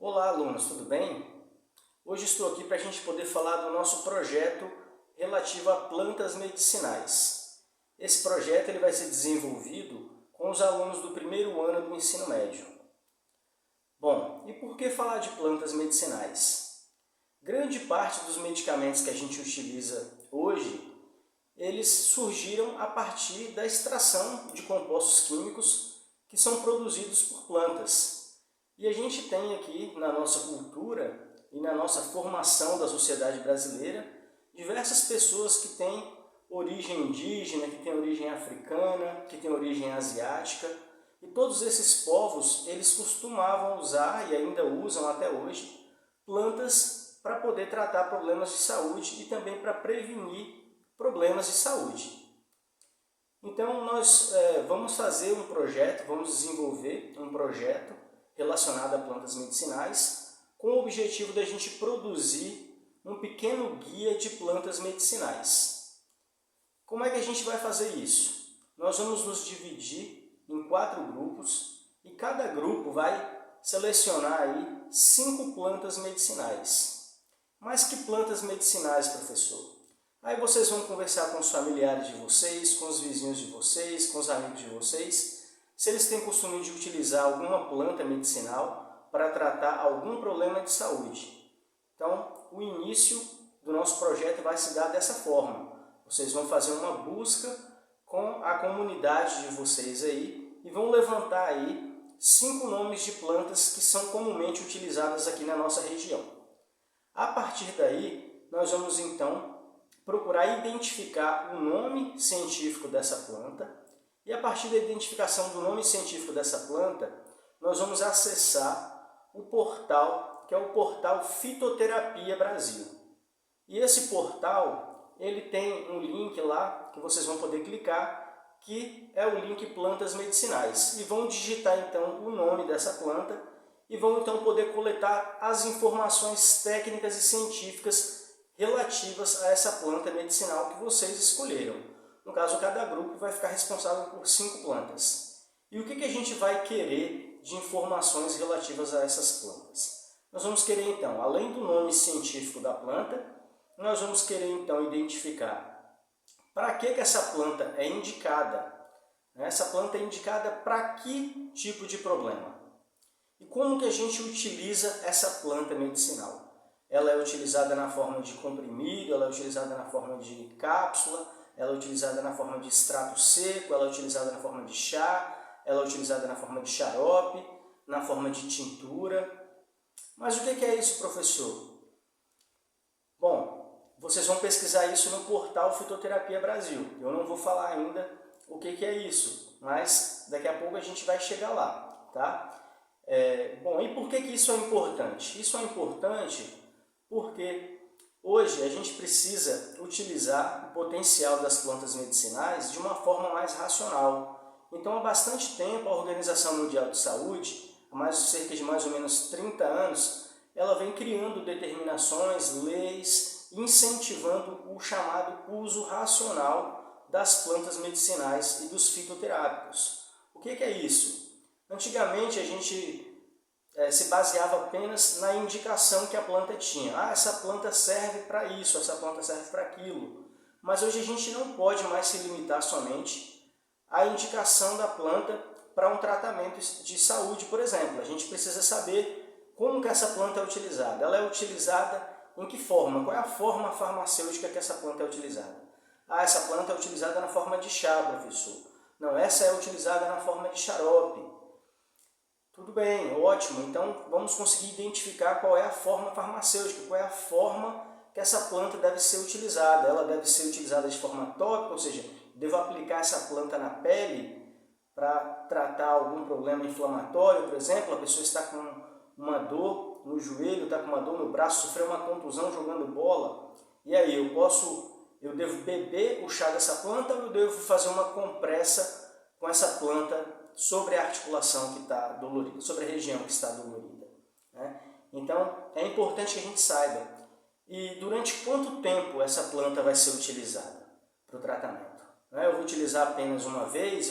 Olá, alunos, tudo bem? Hoje estou aqui para a gente poder falar do nosso projeto relativo a plantas medicinais. Esse projeto ele vai ser desenvolvido com os alunos do primeiro ano do ensino médio. Bom, e por que falar de plantas medicinais? Grande parte dos medicamentos que a gente utiliza hoje, eles surgiram a partir da extração de compostos químicos que são produzidos por plantas. E a gente tem aqui na nossa cultura e na nossa formação da sociedade brasileira diversas pessoas que têm origem indígena, que têm origem africana, que têm origem asiática. E todos esses povos, eles costumavam usar e ainda usam até hoje plantas para poder tratar problemas de saúde e também para prevenir problemas de saúde. Então nós vamos fazer um projeto, vamos desenvolver um projeto relacionado a plantas medicinais, com o objetivo da gente produzir um pequeno guia de plantas medicinais. Como é que a gente vai fazer isso? Nós vamos nos dividir em 4 grupos e cada grupo vai selecionar aí 5 plantas medicinais. Mas que plantas medicinais, professor? Aí vocês vão conversar com os familiares de vocês, com os vizinhos de vocês, com os amigos de vocês, se eles têm costume de utilizar alguma planta medicinal para tratar algum problema de saúde. Então, o início do nosso projeto vai se dar dessa forma. Vocês vão fazer uma busca com a comunidade de vocês aí e vão levantar aí 5 nomes de plantas que são comumente utilizadas aqui na nossa região. A partir daí, nós vamos então procurar identificar o nome científico dessa planta. E a partir da identificação do nome científico dessa planta, nós vamos acessar o portal, que é o portal Fitoterapia Brasil. E esse portal, ele tem um link lá, que vocês vão poder clicar, que é o link Plantas Medicinais. E vão digitar então o nome dessa planta e vão então poder coletar as informações técnicas e científicas relativas a essa planta medicinal que vocês escolheram. No caso, cada grupo vai ficar responsável por 5 plantas. E o que a gente vai querer de informações relativas a essas plantas? Nós vamos querer, então, além do nome científico da planta, nós vamos querer, então, identificar para que essa planta é indicada. Essa planta é indicada para que tipo de problema? E como que a gente utiliza essa planta medicinal? Ela é utilizada na forma de comprimido, ela é utilizada na forma de cápsula, ela é utilizada na forma de extrato seco, ela é utilizada na forma de chá, ela é utilizada na forma de xarope, na forma de tintura. Mas o que é isso, professor? Bom, vocês vão pesquisar isso no portal Fitoterapia Brasil. Eu não vou falar ainda o que é isso, mas daqui a pouco a gente vai chegar lá, tá? Bom, e por que isso é importante? Isso é importante porque hoje a gente precisa utilizar o potencial das plantas medicinais de uma forma mais racional. Então, há bastante tempo, a Organização Mundial de Saúde, há cerca de mais ou menos 30 anos, ela vem criando determinações, leis, incentivando o chamado uso racional das plantas medicinais e dos fitoterápicos. O que é isso? Antigamente, a gente se baseava apenas na indicação que a planta tinha. Essa planta serve para isso, essa planta serve para aquilo. Mas hoje a gente não pode mais se limitar somente à indicação da planta para um tratamento de saúde, por exemplo. A gente precisa saber como que essa planta é utilizada. Ela é utilizada em que forma? Qual é a forma farmacêutica que essa planta é utilizada? Essa planta é utilizada na forma de chá, professor. Não, essa é utilizada na forma de xarope. Tudo bem, ótimo. Então, vamos conseguir identificar qual é a forma farmacêutica, qual é a forma que essa planta deve ser utilizada. Ela deve ser utilizada de forma tópica, ou seja, devo aplicar essa planta na pele para tratar algum problema inflamatório, por exemplo. A pessoa está com uma dor no joelho, está com uma dor no braço, sofreu uma contusão jogando bola. E aí, eu devo beber o chá dessa planta ou eu devo fazer uma compressa com essa planta sobre a articulação que está dolorida, sobre a região que está dolorida, né? Então, é importante que a gente saiba. E durante quanto tempo essa planta vai ser utilizada para o tratamento? Eu vou utilizar apenas uma vez,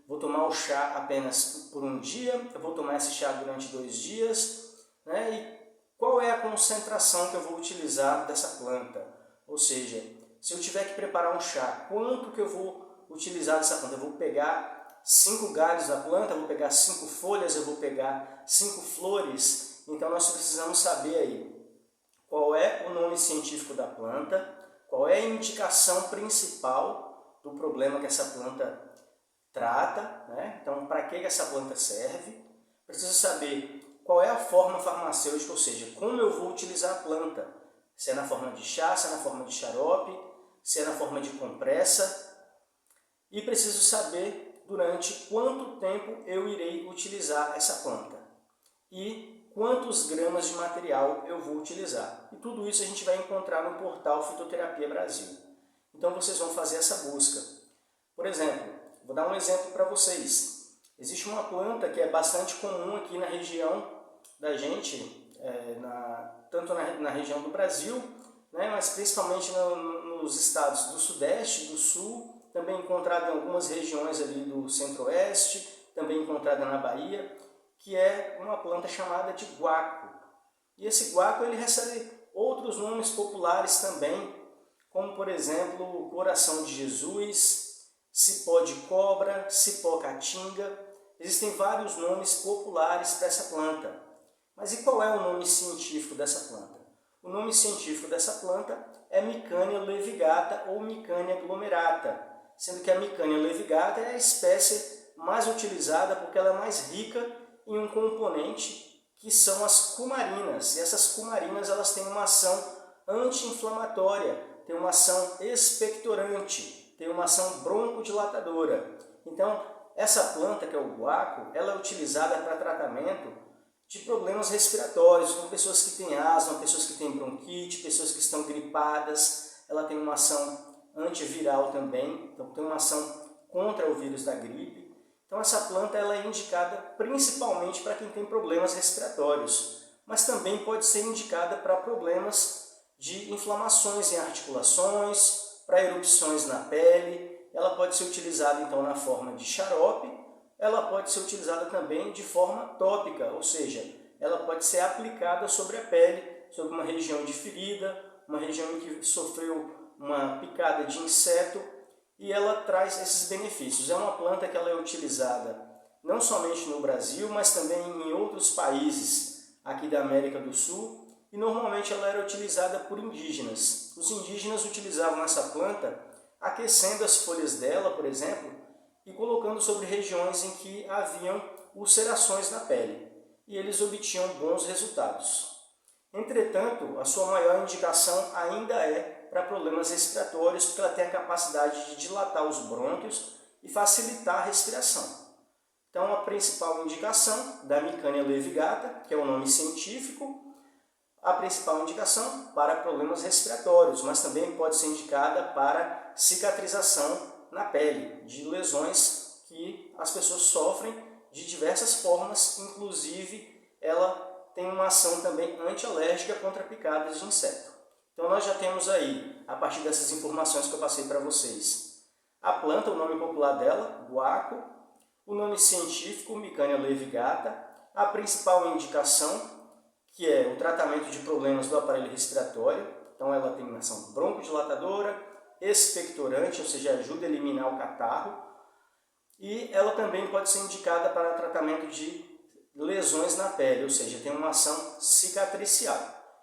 vou tomar o chá apenas por um dia, eu vou tomar esse chá durante 2 dias, né? E qual é a concentração que eu vou utilizar dessa planta? Ou seja, se eu tiver que preparar um chá, quanto que eu vou utilizar dessa planta? Eu vou pegar 5 galhos da planta, eu vou pegar 5 folhas, eu vou pegar 5 flores. Então nós precisamos saber aí qual é o nome científico da planta, qual é a indicação principal do problema que essa planta trata, né? Então para que essa planta serve. Preciso saber qual é a forma farmacêutica, ou seja, como eu vou utilizar a planta. Se é na forma de chá, se é na forma de xarope, se é na forma de compressa. E preciso saber durante quanto tempo eu irei utilizar essa planta. E quantos gramas de material eu vou utilizar. E tudo isso a gente vai encontrar no portal Fitoterapia Brasil. Então vocês vão fazer essa busca. Por exemplo, vou dar um exemplo para vocês. Existe uma planta que é bastante comum aqui na região da gente, tanto na região do Brasil, né, mas principalmente nos estados do Sudeste, do Sul, também encontrada em algumas regiões ali do Centro-Oeste, também encontrada na Bahia, que é uma planta chamada de guaco. E esse guaco ele recebe outros nomes populares também, como por exemplo, coração de Jesus, cipó de cobra, cipó caatinga. Existem vários nomes populares para essa planta. Mas e qual é o nome científico dessa planta? O nome científico dessa planta é Micania levigata ou Micania glomerata, sendo que a Micania levigata é a espécie mais utilizada porque ela é mais rica em um componente que são as cumarinas. E essas cumarinas elas têm uma ação anti-inflamatória, têm uma ação expectorante, têm uma ação broncodilatadora. Então, essa planta, que é o guaco, ela é utilizada para tratamento de problemas respiratórios, com pessoas que têm asma, pessoas que têm bronquite, pessoas que estão gripadas. Ela tem uma ação antiviral também, então tem uma ação contra o vírus da gripe. Então essa planta ela é indicada principalmente para quem tem problemas respiratórios, mas também pode ser indicada para problemas de inflamações em articulações, para erupções na pele. Ela pode ser utilizada então na forma de xarope, ela pode ser utilizada também de forma tópica, ou seja, ela pode ser aplicada sobre a pele, sobre uma região de ferida, uma região em que sofreu uma picada de inseto, e ela traz esses benefícios. É uma planta que ela é utilizada não somente no Brasil, mas também em outros países aqui da América do Sul, e normalmente ela era utilizada por indígenas. Os indígenas utilizavam essa planta aquecendo as folhas dela, por exemplo, e colocando sobre regiões em que haviam ulcerações na pele, e eles obtinham bons resultados. Entretanto, a sua maior indicação ainda é para problemas respiratórios, porque ela tem a capacidade de dilatar os brônquios e facilitar a respiração. Então, a principal indicação da Micania levigata, que é o nome científico, a principal indicação para problemas respiratórios, mas também pode ser indicada para cicatrização na pele, de lesões que as pessoas sofrem de diversas formas, inclusive ela tem uma ação também antialérgica contra picadas de inseto. Então nós já temos aí, a partir dessas informações que eu passei para vocês, a planta, o nome popular dela, guaco, o nome científico, Micania levigata, a principal indicação, que é o tratamento de problemas do aparelho respiratório. Então ela tem ação broncodilatadora, expectorante, ou seja, ajuda a eliminar o catarro, e ela também pode ser indicada para tratamento de lesões na pele, ou seja, tem uma ação cicatricial.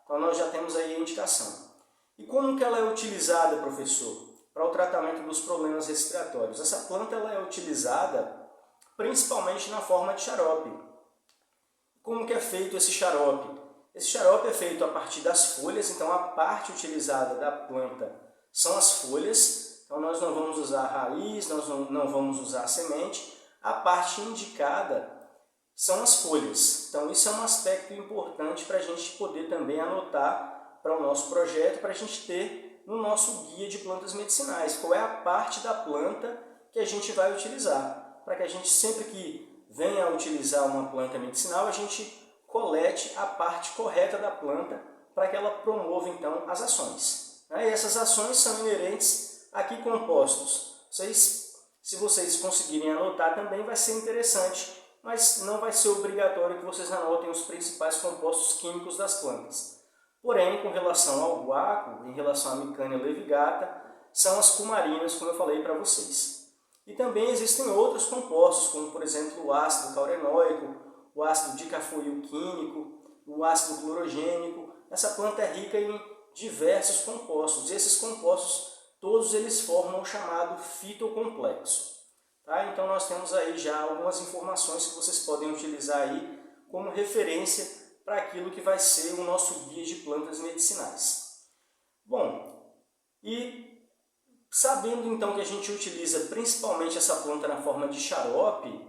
Então nós já temos aí a indicação. E como que ela é utilizada, professor, para o tratamento dos problemas respiratórios? Essa planta ela é utilizada principalmente na forma de xarope. Como que é feito esse xarope? Esse xarope é feito a partir das folhas, então a parte utilizada da planta são as folhas, então nós não vamos usar a raiz, nós não vamos usar a semente, a parte indicada são as folhas. Então isso é um aspecto importante para a gente poder também anotar para o nosso projeto, para a gente ter no nosso guia de plantas medicinais, qual é a parte da planta que a gente vai utilizar, para que a gente sempre que venha a utilizar uma planta medicinal, a gente colete a parte correta da planta para que ela promova então as ações. E essas ações são inerentes a que compostos? Se vocês conseguirem anotar também vai ser interessante mas não vai ser obrigatório que vocês anotem os principais compostos químicos das plantas. Porém, com relação ao guaco, em relação à Micânia levigata, são as cumarinas, como eu falei para vocês. E também existem outros compostos, como por exemplo o ácido caurenóico, o ácido dicafoilquínico, o ácido clorogênico. Essa planta é rica em diversos compostos, e esses compostos, todos eles formam o chamado fitocomplexo. Tá? Então nós temos aí já algumas informações que vocês podem utilizar aí como referência para aquilo que vai ser o nosso guia de plantas medicinais. Bom, e sabendo então que a gente utiliza principalmente essa planta na forma de xarope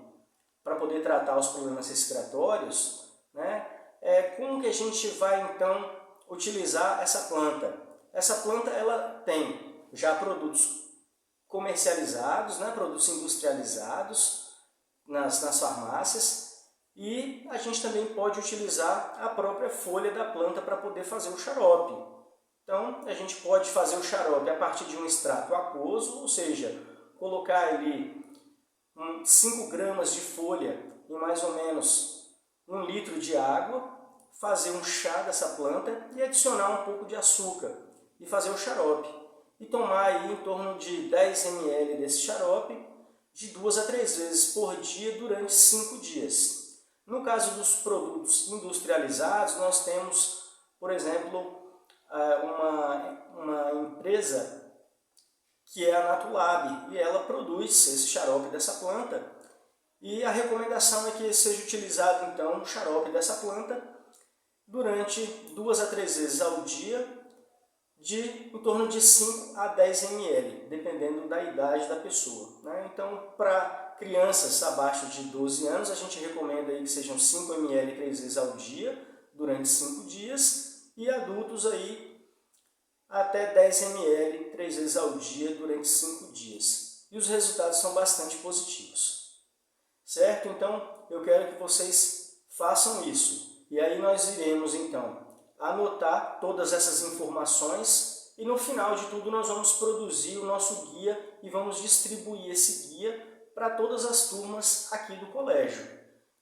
para poder tratar os problemas respiratórios, né? Como que a gente vai então utilizar essa planta? Essa planta ela tem já produtos comercializados, né? Produtos industrializados nas farmácias, e a gente também pode utilizar a própria folha da planta para poder fazer o xarope. Então, a gente pode fazer o xarope a partir de um extrato aquoso, ou seja, colocar ali 5 gramas de folha em mais ou menos 1 litro de água, fazer um chá dessa planta e adicionar um pouco de açúcar e fazer o xarope. E tomar aí em torno de 10 ml desse xarope de 2 a 3 vezes por dia durante 5 dias. No caso dos produtos industrializados, nós temos, por exemplo, uma empresa que é a Natulab, e ela produz esse xarope dessa planta, e a recomendação é que seja utilizado então o xarope dessa planta durante 2 a 3 vezes ao dia, de em torno de 5 a 10 ml, dependendo da idade da pessoa, né? Então, para crianças abaixo de 12 anos, a gente recomenda aí que sejam 5 ml 3 vezes ao dia, durante 5 dias, e adultos aí até 10 ml 3 vezes ao dia, durante 5 dias. E os resultados são bastante positivos. Certo? Então, eu quero que vocês façam isso. E aí nós iremos, então, anotar todas essas informações e no final de tudo nós vamos produzir o nosso guia e vamos distribuir esse guia para todas as turmas aqui do colégio.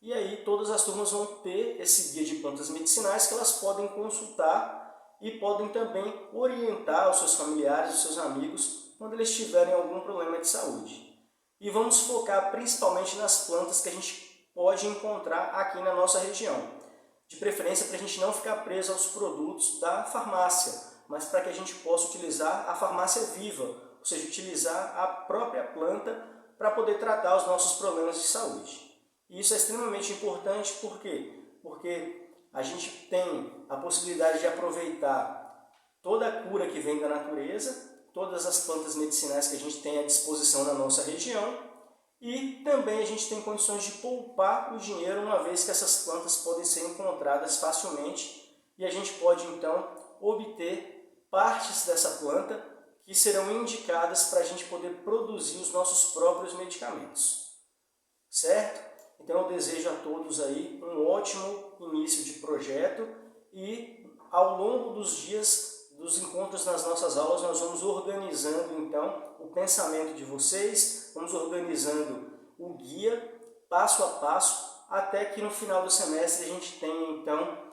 E aí todas as turmas vão ter esse guia de plantas medicinais que elas podem consultar e podem também orientar os seus familiares, os seus amigos, quando eles tiverem algum problema de saúde. E vamos focar principalmente nas plantas que a gente pode encontrar aqui na nossa região. De preferência para a gente não ficar preso aos produtos da farmácia, mas para que a gente possa utilizar a farmácia viva, ou seja, utilizar a própria planta para poder tratar os nossos problemas de saúde. E isso é extremamente importante, por quê? Porque a gente tem a possibilidade de aproveitar toda a cura que vem da natureza, todas as plantas medicinais que a gente tem à disposição na nossa região, e também a gente tem condições de poupar o dinheiro, uma vez que essas plantas podem ser encontradas facilmente, e a gente pode então obter partes dessa planta que serão indicadas para a gente poder produzir os nossos próprios medicamentos. Certo? Então eu desejo a todos aí um ótimo início de projeto, e ao longo dos dias dos encontros nas nossas aulas nós vamos organizando então o pensamento de vocês, vamos organizando o guia passo a passo, até que no final do semestre a gente tenha então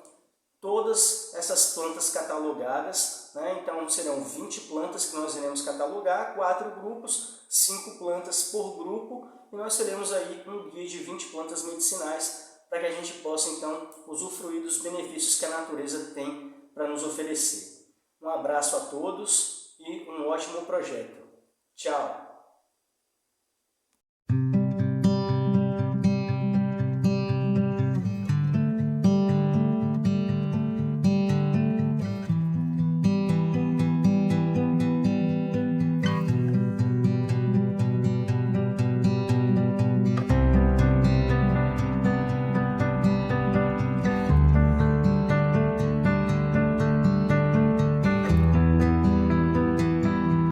todas essas plantas catalogadas, né? Então serão 20 plantas que nós iremos catalogar, 4 grupos, 5 plantas por grupo, e nós teremos aí um guia de 20 plantas medicinais para que a gente possa então usufruir dos benefícios que a natureza tem para nos oferecer. Um abraço a todos e um ótimo projeto. Tchau!